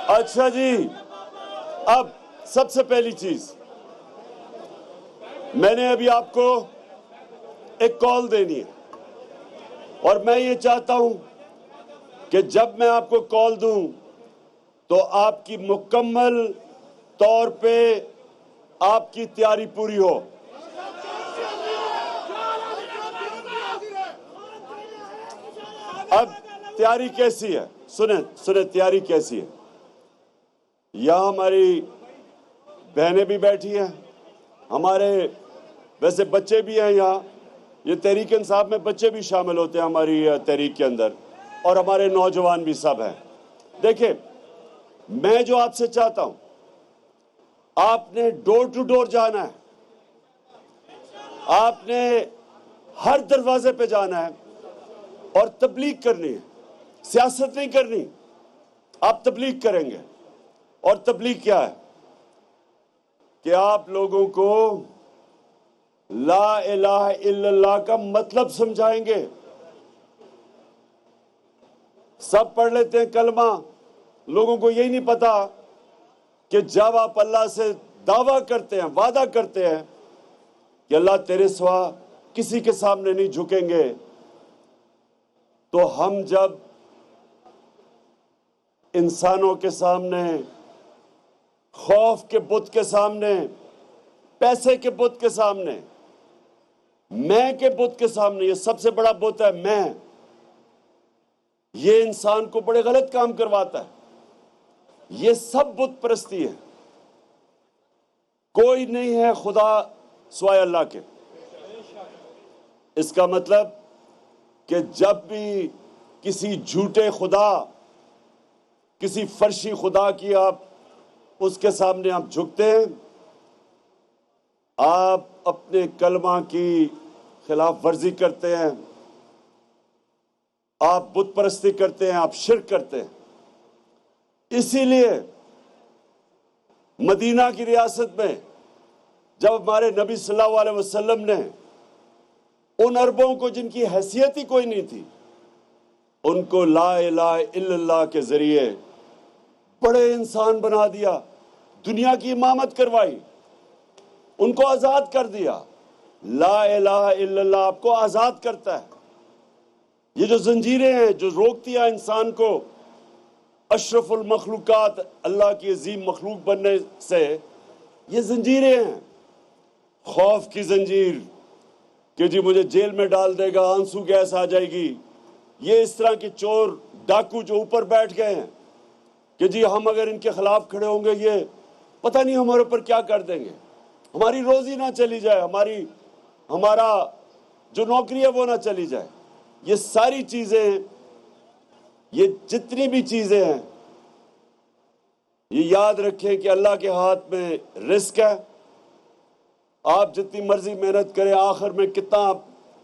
اچھا جی، اب سب سے پہلی چیز میں نے ابھی آپ کو ایک کال دینی ہے، اور میں یہ چاہتا ہوں کہ جب میں آپ کو کال دوں تو آپ کی مکمل طور پہ آپ کی تیاری پوری ہو۔ اب تیاری کیسی ہے؟ سنیں تیاری کیسی ہے۔ یہاں ہماری بہنیں بھی بیٹھی ہیں، ہمارے ویسے بچے بھی ہیں یہاں، یہ تحریک انصاف میں بچے بھی شامل ہوتے ہیں ہماری تحریک کے اندر، اور ہمارے نوجوان بھی سب ہیں۔ دیکھیں، میں جو آپ سے چاہتا ہوں، آپ نے ڈور ٹو ڈور جانا ہے، آپ نے ہر دروازے پہ جانا ہے اور تبلیغ کرنی ہے، سیاست نہیں کرنی۔ آپ تبلیغ کریں گے، اور تبلیغ کیا ہے کہ آپ لوگوں کو لا الہ الا اللہ کا مطلب سمجھائیں گے۔ سب پڑھ لیتے ہیں کلمہ، لوگوں کو یہی نہیں پتا کہ جب آپ اللہ سے دعویٰ کرتے ہیں، وعدہ کرتے ہیں کہ اللہ تیرے سوا کسی کے سامنے نہیں جھکیں گے، تو ہم جب انسانوں کے سامنے، خوف کے بت کے سامنے، پیسے کے بت کے سامنے، میں کے بت کے سامنے، یہ سب سے بڑا بت ہے میں، یہ انسان کو بڑے غلط کام کرواتا ہے۔ یہ سب بت پرستی ہے، کوئی نہیں ہے خدا سوائے اللہ کے۔ اس کا مطلب کہ جب بھی کسی جھوٹے خدا، کسی فرشی خدا کی آپ اس کے سامنے آپ جھکتے ہیں، آپ اپنے کلمہ کی خلاف ورزی کرتے ہیں، آپ بت پرستی کرتے ہیں، آپ شرک کرتے ہیں۔ اسی لیے مدینہ کی ریاست میں جب ہمارے نبی صلی اللہ علیہ وسلم نے ان عربوں کو جن کی حیثیت ہی کوئی نہیں تھی، ان کو لا الہ الا اللہ کے ذریعے بڑے انسان بنا دیا، دنیا کی امامت کروائی، ان کو آزاد کر دیا۔ لا الہ الا اللہ آپ کو آزاد کرتا ہے۔ یہ جو زنجیریں ہیں جو روکتی ہیں انسان کو اشرف المخلوقات، اللہ کی عظیم مخلوق بننے سے، یہ زنجیریں ہیں۔ خوف کی زنجیر کہ جی مجھے جیل میں ڈال دے گا، آنسو گیس آ جائے گی۔ یہ اس طرح کے چور ڈاکو جو اوپر بیٹھ گئے ہیں کہ جی ہم اگر ان کے خلاف کھڑے ہوں گے یہ پتہ نہیں ہمارے اوپر کیا کر دیں گے، ہماری روزی نہ چلی جائے، ہمارا جو نوکری ہے وہ نہ چلی جائے۔ یہ ساری چیزیں، یہ جتنی بھی چیزیں ہیں، یہ یاد رکھیں کہ اللہ کے ہاتھ میں رزق ہے۔ آپ جتنی مرضی محنت کریں، آخر میں کتنا آپ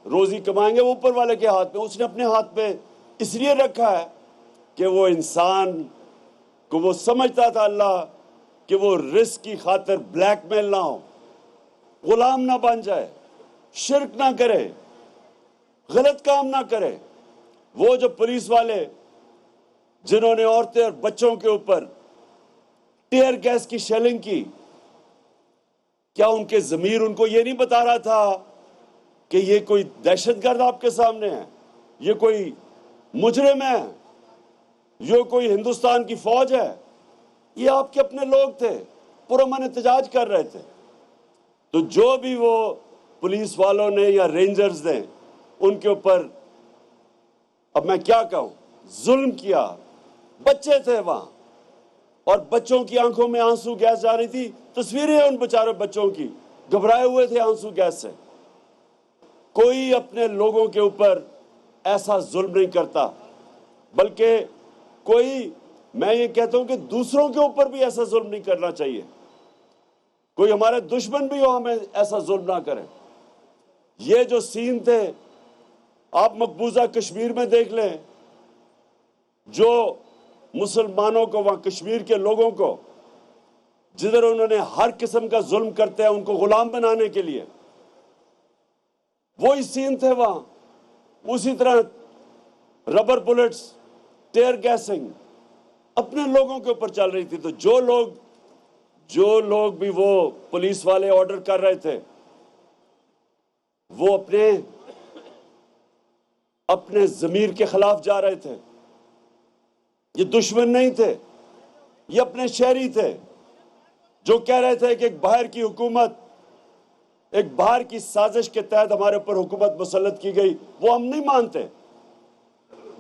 روزی کمائیں گے وہ اوپر والے کے ہاتھ میں۔ اس نے اپنے ہاتھ میں اس لیے رکھا ہے کہ وہ انسان کو وہ سمجھتا تھا اللہ کہ وہ رزق کی خاطر بلیک میل نہ ہو، غلام نہ بن جائے، شرک نہ کرے، غلط کام نہ کرے۔ وہ جو پولیس والے جنہوں نے عورتیں اور بچوں کے اوپر ٹیئر گیس کی شیلنگ کی، کیا ان کے ضمیر ان کو یہ نہیں بتا رہا تھا کہ یہ کوئی دہشت گرد آپ کے سامنے ہے، یہ کوئی مجرم ہے، یہ کوئی ہندوستان کی فوج ہے؟ یہ آپ کے اپنے لوگ تھے، پرامن احتجاج کر رہے تھے۔ تو جو بھی وہ پولیس والوں نے یا رینجرز نے ان کے اوپر، اب میں کیا کہوں، ظلم کیا، بچے تھے وہاں، اور بچوں کی آنکھوں میں آنسو گیس جا رہی تھی۔ تصویریں ہیں ان بیچارے بچوں کی، گھبرائے ہوئے تھے آنسو گیس سے۔ کوئی اپنے لوگوں کے اوپر ایسا ظلم نہیں کرتا، بلکہ میں یہ کہتا ہوں کہ دوسروں کے اوپر بھی ایسا ظلم نہیں کرنا چاہیے۔ کوئی ہمارے دشمن بھی ہو ہمیں ایسا ظلم نہ کریں۔ یہ جو سین تھے آپ مقبوضہ کشمیر میں دیکھ لیں، جو مسلمانوں کو وہاں کشمیر کے لوگوں کو جدھر انہوں نے ہر قسم کا ظلم کرتے ہیں ان کو غلام بنانے کے لیے، وہی سین تھے وہاں۔ اسی طرح ربر بلٹس، ٹیئر گیسنگ، اپنے لوگوں کے اوپر چل رہی تھی. تو جو لوگ بھی وہ پولیس والے آرڈر کر رہے تھے وہ اپنے ضمیر کے خلاف جا رہے تھے. یہ دشمن نہیں تھے، یہ اپنے شہری تھے جو کہہ رہے تھے کہ ایک باہر کی حکومت، ایک باہر کی سازش کے تحت ہمارے اوپر حکومت مسلط کی گئی. وہ ہم نہیں مانتے.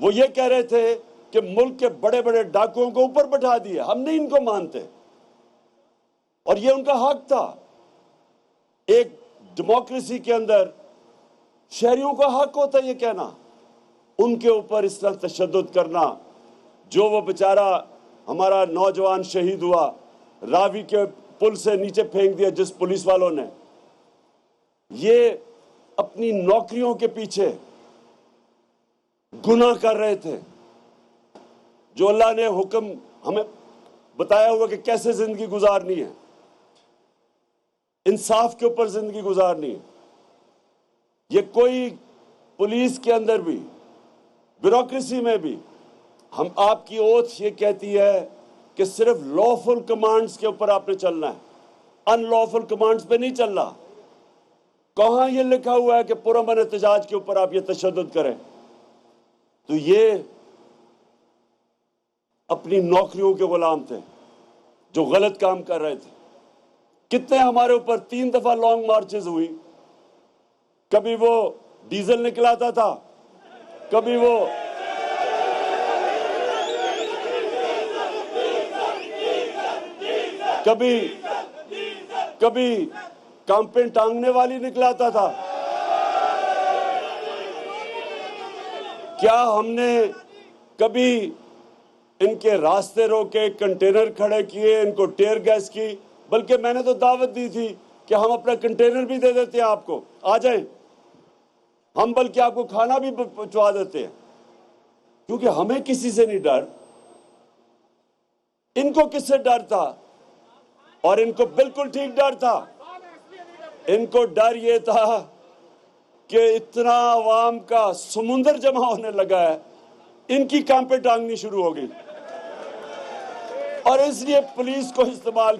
وہ یہ کہہ رہے تھے کہ ملک کے بڑے بڑے ڈاکوؤں کو اوپر بٹھا دیے، ہم نہیں ان کو مانتے. اور یہ ان کا حق تھا. ایک ڈیموکریسی کے اندر شہریوں کا حق ہوتا ہے یہ کہنا. ان کے اوپر اس طرح تشدد کرنا، جو وہ بیچارہ ہمارا نوجوان شہید ہوا، راوی کے پل سے نیچے پھینک دیا جس پولیس والوں نے، یہ اپنی نوکریوں کے پیچھے گناہ کر رہے تھے. جو اللہ نے حکم ہمیں بتایا ہوا کہ کیسے زندگی گزارنی ہے، انصاف کے اوپر زندگی گزارنی ہے. یہ کوئی پولیس کے اندر بھی، بیوروکریسی میں بھی، ہم آپ کی اوتھ یہ کہتی ہے کہ صرف لافل کمانڈز کے اوپر آپ نے چلنا ہے، ان لافل کمانڈز پہ نہیں چلنا. کہاں یہ لکھا ہوا ہے کہ پرامن احتجاج کے اوپر آپ یہ تشدد کریں؟ تو یہ اپنی نوکریوں کے غلام تھے جو غلط کام کر رہے تھے. کتنے ہمارے اوپر 3 دفعہ لانگ مارچز ہوئی. کبھی وہ ڈیزل نکلاتا تھا، کبھی وہ کبھی کامپین ٹانگنے والی نکلاتا تھا. کیا ہم نے کبھی ان کے راستے روکے، کنٹینر کھڑے کیے، ان کو ٹیئر گیس کی؟ بلکہ میں نے تو دعوت دی تھی کہ ہم اپنا کنٹینر بھی دے دیتے ہیں آپ کو، آ جائیں. ہم بلکہ آپ کو کھانا بھی پہنچوا دیتے ہیں، کیونکہ ہمیں کسی سے نہیں ڈر. ان کو کس سے ڈر تھا؟ اور ان کو بالکل ٹھیک ڈر تھا. ان کو ڈر یہ تھا کہ اتنا عوام کا سمندر جمع ہونے لگا ہے، ان کی کامپیں ٹانگنی شروع ہو گئی. اور اس لیے پولیس کو استعمال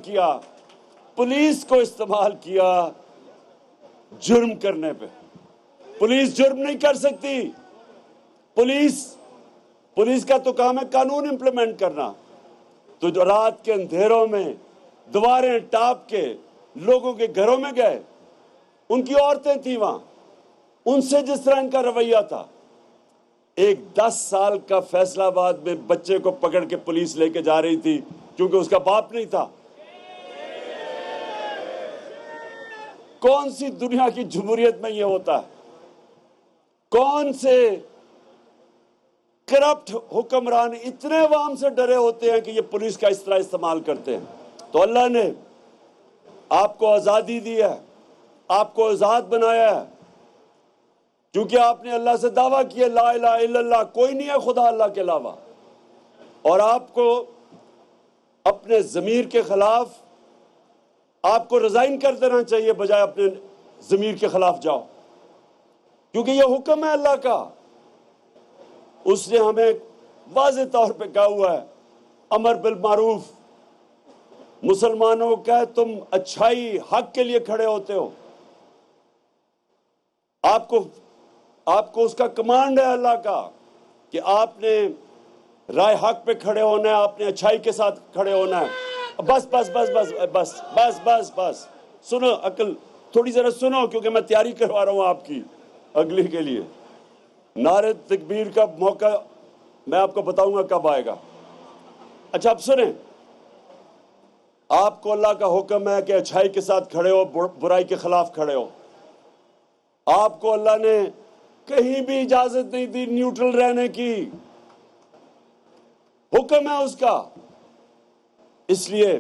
کیا جرم کرنے پہ. پولیس جرم نہیں کر سکتی. پولیس کا تو کام ہے قانون امپلیمنٹ کرنا. تو جو رات کے اندھیروں میں دیواریں ٹاپ کے لوگوں کے گھروں میں گئے، ان کی عورتیں تھیں وہاں، ان سے جس طرح ان کا رویہ تھا. ایک 10 سال کا فیصلہ آباد میں بچے کو پکڑ کے پولیس لے کے جا رہی تھی کیونکہ اس کا باپ نہیں تھا. کون سی دنیا کی جمہوریت میں یہ ہوتا ہے؟ کون سے کرپٹ حکمران اتنے عوام سے ڈرے ہوتے ہیں کہ یہ پولیس کا اس طرح استعمال کرتے ہیں؟ تو اللہ نے آپ کو آزادی دی ہے، آپ کو آزاد بنایا ہے، کیونکہ آپ نے اللہ سے دعویٰ کیا لا الہ الا اللہ، کوئی نہیں ہے خدا اللہ کے علاوہ. اور آپ کو اپنے ضمیر کے خلاف آپ کو ریزائن کر دینا چاہیے، بجائے اپنے ضمیر کے خلاف جاؤ، کیونکہ یہ حکم ہے اللہ کا. اس نے ہمیں واضح طور پہ کہا ہوا ہے، امر بالمعروف. مسلمانوں کا ہے تم اچھائی حق کے لیے کھڑے ہوتے ہو، آپ کو اس کا کمانڈ ہے اللہ کا کہ آپ نے رائے حق پہ کھڑے ہونا ہے، آپ نے اچھائی کے ساتھ کھڑے ہونا ہے. بس بس بس بس بس بس بس بس سنو، عقل تھوڑی ذرا سنو، کیونکہ میں تیاری کروا رہا ہوں آپ کی اگلی کے لیے. نعرہ تکبیر کا موقع میں آپ کو بتاؤں گا کب آئے گا. اچھا اب سنیں، آپ کو اللہ کا حکم ہے کہ اچھائی کے ساتھ کھڑے ہو، برائی کے خلاف کھڑے ہو. آپ کو اللہ نے کہیں بھی اجازت نہیں دی نیوٹرل رہنے کی، حکم ہے اس کا. اس لیے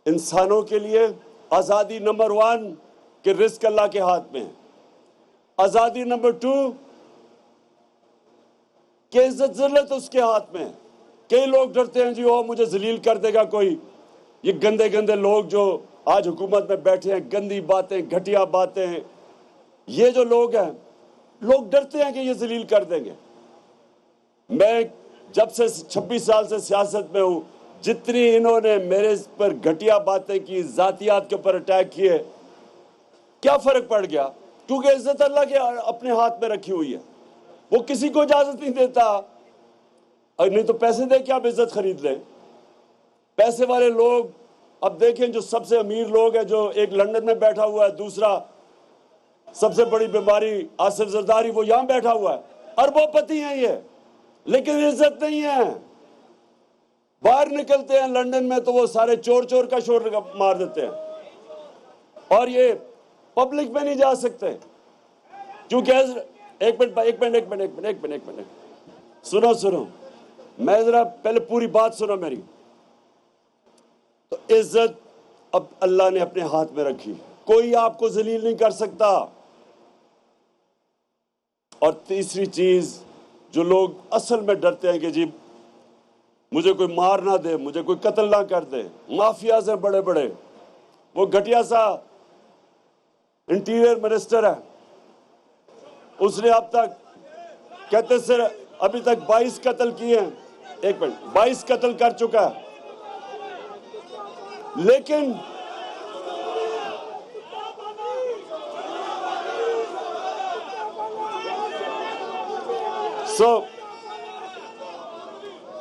انسانوں کے لیے آزادی نمبر 1 کہ رزق اللہ کے ہاتھ میں ہے. آزادی نمبر 2 کہ عزت ذلت اس کے ہاتھ میں ہے. کئی لوگ ڈرتے ہیں جی مجھے ذلیل کر دے گا کوئی. یہ گندے گندے لوگ جو آج حکومت میں بیٹھے ہیں، گندی باتیں، گھٹیا باتیں، یہ جو لوگ ہیں، لوگ ڈرتے ہیں کہ یہ ذلیل کر دیں گے. میں جب سے 26 سال سے سیاست میں ہوں، جتنی انہوں نے میرے پر گھٹیا باتیں کی، ذاتیات کے اوپر اٹیک کیے، کیا فرق پڑ گیا؟ کیونکہ عزت اللہ کے اپنے ہاتھ میں رکھی ہوئی ہے، وہ کسی کو اجازت نہیں دیتا۔ اور نہیں تو پیسے دے کے آپ عزت خرید لیں۔ پیسے والے لوگ اب دیکھیں، جو سب سے امیر لوگ ہیں، جو ایک لندن میں بیٹھا ہوا ہے، دوسرا سب سے بڑی بیماری آصف زرداری، وہ یہاں بیٹھا ہوا ہے، اربوں پتی ہیں یہ، لیکن عزت نہیں ہے۔ باہر نکلتے ہیں لندن میں تو وہ سارے چور چور کا شور مار دیتے ہیں، اور یہ پبلک میں نہیں جا سکتے، کیونکہ ایک منٹ سنو، میں ذرا پہلے پوری بات سنو میری۔ تو عزت اب اللہ نے اپنے ہاتھ میں رکھی، کوئی آپ کو ذلیل نہیں کر سکتا۔ اور تیسری چیز، جو لوگ اصل میں ڈرتے ہیں کہ جی مجھے کوئی مار نہ دے، مجھے کوئی قتل نہ کر دے، مافیاز ہیں بڑے بڑے، وہ گھٹیا سا انٹیریئر منسٹر ہے، اس نے اب تک کہتے سر ابھی تک 22 قتل کیے ہیں، 22 قتل کر چکا ہے، لیکن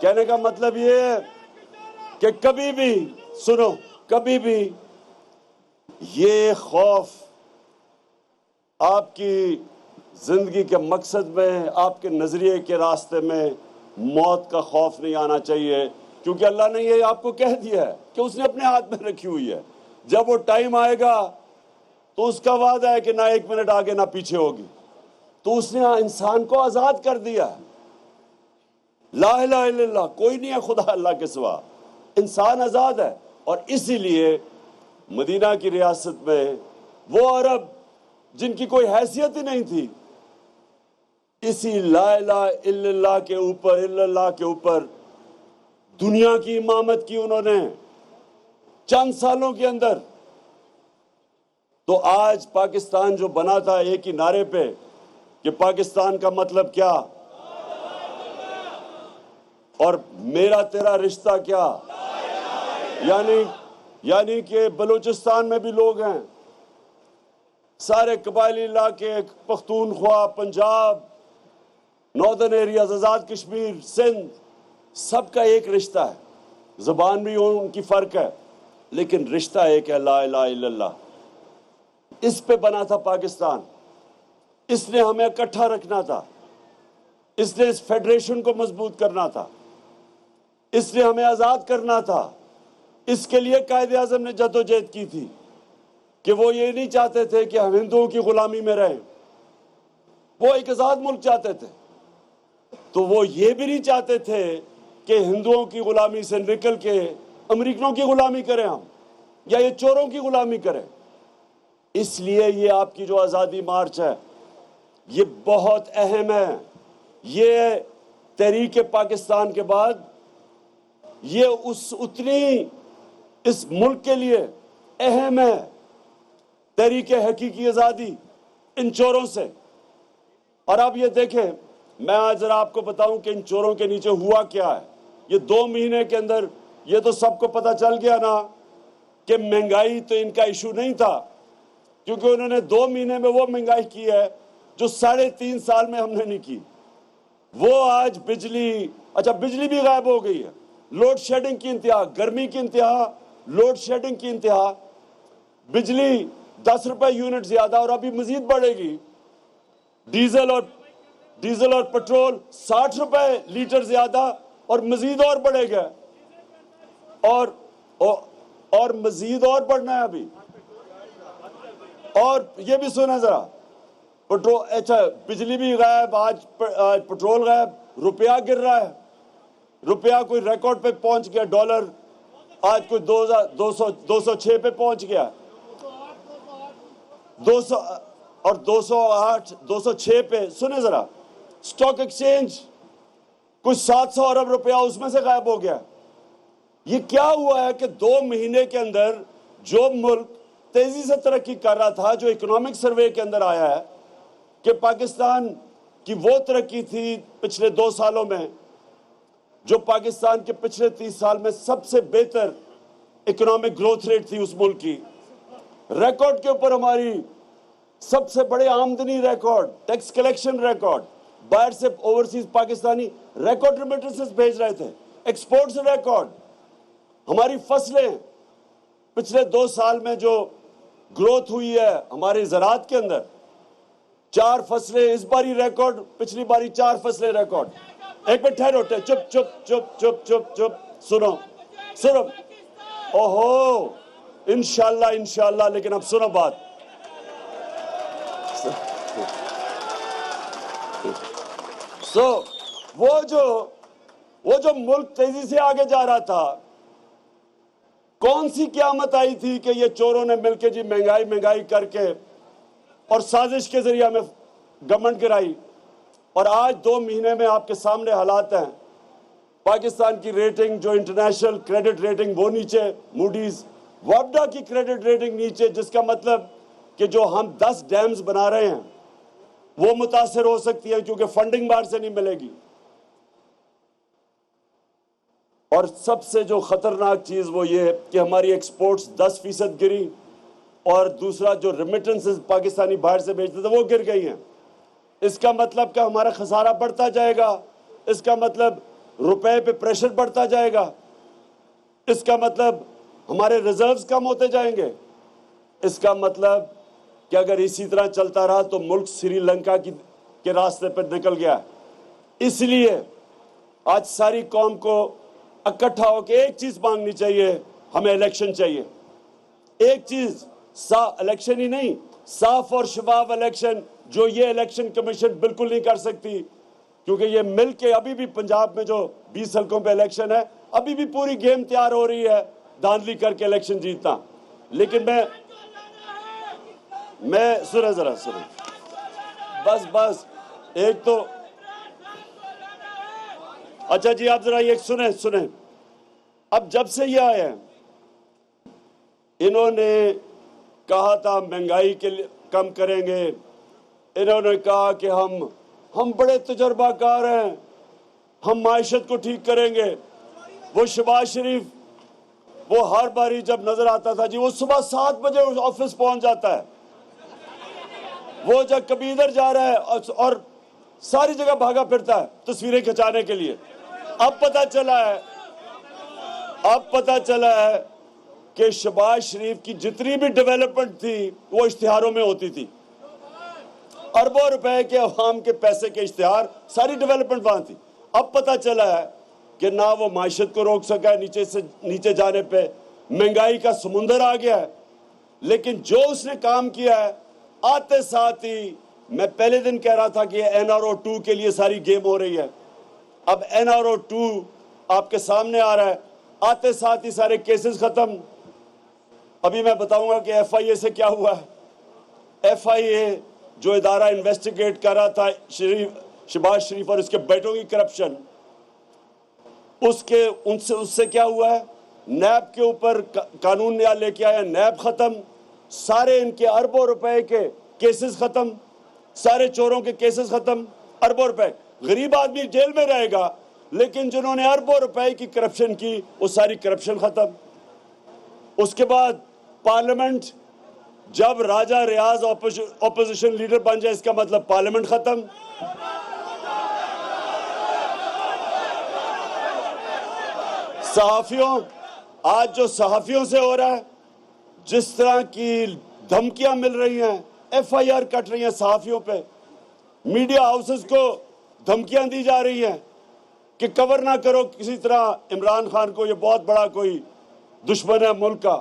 کہنے کا مطلب یہ ہے کہ کبھی بھی یہ خوف آپ کی زندگی کے مقصد میں، آپ کے نظریے کے راستے میں موت کا خوف نہیں آنا چاہیے، کیونکہ اللہ نے یہ آپ کو کہہ دیا ہے کہ اس نے اپنے ہاتھ میں رکھی ہوئی ہے۔ جب وہ ٹائم آئے گا تو اس کا وعدہ ہے کہ نہ 1 منٹ آگے نہ پیچھے ہوگی، تو اس نے انسان کو آزاد کر دیا۔ لا الہ الا اللہ، کوئی نہیں ہے خدا اللہ کے سوا، انسان آزاد ہے۔ اور اسی لیے مدینہ کی ریاست میں وہ عرب جن کی کوئی حیثیت ہی نہیں تھی، اسی لا الہ الا اللہ کے اوپر دنیا کی امامت کی انہوں نے چند سالوں کے اندر۔ تو آج پاکستان جو بنا تھا ایک ہی نعرے پہ کہ پاکستان کا مطلب کیا اور میرا تیرا رشتہ کیا، یعنی کہ بلوچستان میں بھی لوگ ہیں، سارے قبائلی علاقے، پختونخوا، پنجاب، ناردرن ایریاز، آزاد کشمیر، سندھ، سب کا ایک رشتہ ہے، زبان بھی ان کی فرق ہے، لیکن رشتہ ایک ہے، لا الہ الا اللہ۔ اس پہ بنا تھا پاکستان، اس نے ہمیں اکٹھا رکھنا تھا، اس نے اس فیڈریشن کو مضبوط کرنا تھا، اس نے ہمیں آزاد کرنا تھا۔ اس کے لیے قائد اعظم نے جدوجہد کی تھی کہ وہ یہ نہیں چاہتے تھے کہ ہم ہندوؤں کی غلامی میں رہیں، وہ ایک آزاد ملک چاہتے تھے۔ تو وہ یہ بھی نہیں چاہتے تھے کہ ہندوؤں کی غلامی سے نکل کے امریکنوں کی غلامی کریں ہم، یا یہ چوروں کی غلامی کریں۔ اس لیے یہ آپ کی جو آزادی مارچ ہے یہ بہت اہم ہے۔ یہ تحریک پاکستان کے بعد یہ اتنی اس ملک کے لیے اہم ہے، تحریک حقیقی آزادی ان چوروں سے۔ اور اب یہ دیکھیں، میں آج ذرا آپ کو بتاؤں کہ ان چوروں کے نیچے ہوا کیا ہے۔ یہ 2 مہینے کے اندر یہ تو سب کو پتہ چل گیا نا کہ مہنگائی تو ان کا ایشو نہیں تھا، کیونکہ انہوں نے 2 مہینے میں وہ مہنگائی کی ہے جو 3.5 سال میں ہم نے نہیں کی۔ وہ آج بجلی بھی غائب ہو گئی ہے، لوڈ شیڈنگ کی انتہا، گرمی کی انتہا، لوڈ شیڈنگ کی انتہا، بجلی 10 روپے یونٹ زیادہ، اور ابھی مزید بڑھے گی۔ ڈیزل اور پٹرول 60 روپے لیٹر زیادہ، اور مزید اور بڑھے گا، اور مزید اور بڑھنا ہے ابھی۔ اور یہ بھی سنیں ذرا، بجلی بھی غائب، آج پٹرول غائب، روپیہ گر رہا ہے، روپیہ کوئی ریکارڈ پہ پہنچ گیا، ڈالر آج کوئی 206 پہ پہنچ گیا، 200 اور 208 206 پہ۔ سنیں ذرا، سٹاک ایکسچینج کچھ 700 ارب روپیہ اس میں سے غائب ہو گیا۔ یہ کیا ہوا ہے کہ 2 مہینے کے اندر جو ملک تیزی سے ترقی کر رہا تھا، جو اکنامک سروے کے اندر آیا ہے کہ پاکستان کی وہ ترقی تھی پچھلے 2 سالوں میں جو پاکستان کے پچھلے 30 سال میں سب سے بہتر اکنامک گروتھ ریٹ تھی اس ملک کی، ریکارڈ کے اوپر ہماری سب سے بڑے آمدنی ریکارڈ، ٹیکس کلیکشن ریکارڈ، باہر سے اوورسیز پاکستانی ریکارڈ ریمیٹنسز بھیج رہے تھے، ایکسپورٹس ریکارڈ، ہماری فصلیں پچھلے 2 سال میں جو گروتھ ہوئی ہے ہماری زراعت کے اندر، 4 فصلیں اس باری ریکارڈ، پچھلی باری 4 فصلیں ریکارڈ۔ ایک منٹ ٹھہرو، چپ چپ چپ چپ چپ چپ، سنو سنو، اوہو، انشاءاللہ، لیکن اب سنو بات، وہ جو ملک تیزی سے آگے جا رہا تھا، کون سی قیامت آئی تھی کہ یہ چوروں نے مل کے جی مہنگائی کر کے اور سازش کے ذریعے ہمیں گورنمنٹ گرائی، اور آج 2 مہینے میں آپ کے سامنے حالات ہیں، پاکستان کی ریٹنگ جو انٹرنیشنل کریڈٹ ریٹنگ وہ نیچے، موڈیز وابڈا کی کریڈٹ ریٹنگ نیچے، جس کا مطلب کہ جو ہم 10 ڈیمز بنا رہے ہیں وہ متاثر ہو سکتی ہے کیونکہ فنڈنگ باہر سے نہیں ملے گی۔ اور سب سے جو خطرناک چیز وہ یہ کہ ہماری ایکسپورٹس 10% گری، اور دوسرا جو ریمیٹنسز پاکستانی باہر سے بھیجتے تھے وہ گر گئی ہیں۔ اس کا مطلب کہ ہمارا خسارہ بڑھتا جائے گا، اس کا مطلب روپے پہ پریشر بڑھتا جائے گا، اس کا مطلب ہمارے ریزروز کم ہوتے جائیں گے، اس کا مطلب کہ اگر اسی طرح چلتا رہا تو ملک سری لنکا کے راستے پر نکل گیا۔ اس لیے آج ساری قوم کو اکٹھا ہو کے ایک چیز مانگنی چاہیے، ہمیں الیکشن چاہیے، ایک چیز، الیکشن ہی نہیں، صاف اور شفاف الیکشن، جو یہ الیکشن کمیشن بالکل نہیں کر سکتی، کیونکہ یہ مل کے ابھی بھی پنجاب میں جو 20 حلقوں پہ الیکشن ہے، ابھی بھی پوری گیم تیار ہو رہی ہے دھاندلی کر کے الیکشن جیتنا۔ لیکن میں ذرا سنیں، بس ایک تو اچھا جی، آپ ذرا یہ سنیں، اب جب سے یہ آئے ہیں انہوں نے کہا تھا مہنگائی کے لیے کم کریں گے، انہوں نے کہا کہ ہم بڑے تجربہ کار ہیں، ہم معیشت کو ٹھیک کریں گے۔ وہ شہباز شریف، وہ ہر باری جب نظر آتا تھا جی وہ صبح 7 بجے آفس پہنچ جاتا ہے، وہ جب کبھی ادھر جا رہا ہے اور ساری جگہ بھاگا پھرتا ہے تصویریں کھچانے کے لیے۔ اب پتہ چلا ہے کہ شہباز شریف کی جتنی بھی ڈیولپمنٹ تھی وہ اشتہاروں میں ہوتی تھی، اربوں روپے کے عوام کے پیسے کے اشتہار، ساری ڈیولپمنٹ وہاں تھی۔ اب پتہ چلا ہے کہ نہ وہ معیشت کو روک سکا ہے، نیچے جانے پہ مہنگائی کا سمندر آ گیا ہے۔ لیکن جو اس نے کام کیا ہے، آتے ساتھ ہی میں پہلے دن کہہ رہا تھا کہ NRO 2 کے لیے ساری گیم ہو رہی ہے، اب NRO 2 آپ کے سامنے آ رہا ہے، آتے ساتھ ہی سارے کیسز ختم۔ ابھی میں بتاؤں گا کہ FIA سے کیا ہوا ہے۔ FIA جو ادارہ انویسٹیگیٹ کر رہا تھا شہباز شریف اور اس کے بیٹوں کی کرپشن، اس سے کیا ہوا ہے، نیب کے اوپر قانون نیا لے کے آیا، نیب ختم، سارے ان کے اربوں روپے کے کیسز ختم، سارے چوروں کے کیسز ختم، اربوں روپے۔ غریب آدمی جیل میں رہے گا لیکن جنہوں نے اربوں روپے کی کرپشن کی وہ ساری کرپشن ختم۔ اس کے بعد پارلیمنٹ، جب راجہ ریاض اپوزیشن لیڈر بن جائے اس کا مطلب پارلیمنٹ ختم۔ صحافیوں، آج جو صحافیوں سے ہو رہا ہے، جس طرح کی دھمکیاں مل رہی ہیں، FIR کٹ رہی ہیں صحافیوں پہ، میڈیا ہاؤسز کو دھمکیاں دی جا رہی ہیں کہ کور نہ کرو کسی طرح عمران خان کو، یہ بہت بڑا کوئی دشمن ہے ملک کا۔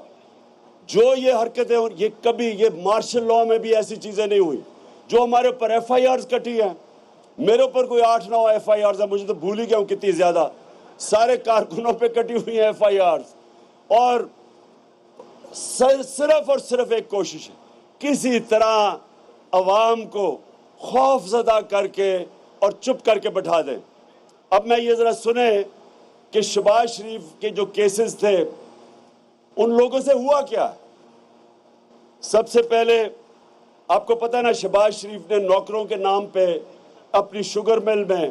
جو یہ حرکتیں، یہ مارشل لاء میں بھی ایسی چیزیں نہیں ہوئی۔ جو ہمارے اوپر FIRs کٹی ہیں، میرے اوپر کوئی 8-9 FIRs ہیں، مجھے تو بھول ہی گیا ہوں کتنی زیادہ، سارے کارکنوں پہ کٹی ہوئی ہیں FIRs، اور صرف اور صرف ایک کوشش ہے، کسی طرح عوام کو خوف زدہ کر کے اور چپ کر کے بٹھا دیں۔ اب میں یہ ذرا سنیں کہ شہباز شریف کے جو کیسز تھے ان لوگوں سے ہوا کیا۔ سب سے پہلے آپ کو پتہ نا، شہباز شریف نے نوکروں کے نام پہ اپنی شوگر مل میں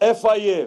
FIA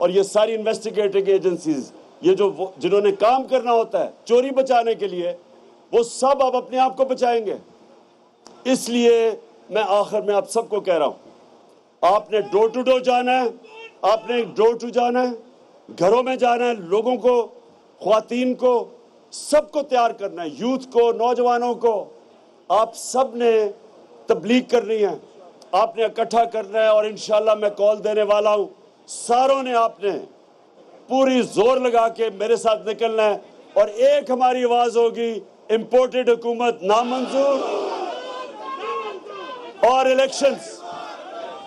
اور یہ ساری انویسٹیگیٹنگ ایجنسیز، یہ جنہوں نے کام کرنا ہوتا ہے چوری بچانے کے لیے، وہ سب اب اپنے آپ کو بچائیں گے۔ اس لیے میں آخر میں آپ سب کو کہہ رہا ہوں، آپ نے ڈور ٹو ڈور جانا ہے، آپ نے ڈور ٹو جانا ہے، گھروں میں جانا ہے، لوگوں کو، خواتین کو، سب کو تیار کرنا ہے، یوتھ کو، نوجوانوں کو۔ آپ سب نے تبلیغ کرنی ہے، آپ نے اکٹھا کرنا ہے، اور انشاءاللہ میں کال دینے والا ہوں، ساروں نے آپ نے پوری زور لگا کے میرے ساتھ نکلنا ہے، اور ایک ہماری آواز ہوگی، امپورٹڈ حکومت نامنظور اور الیکشنز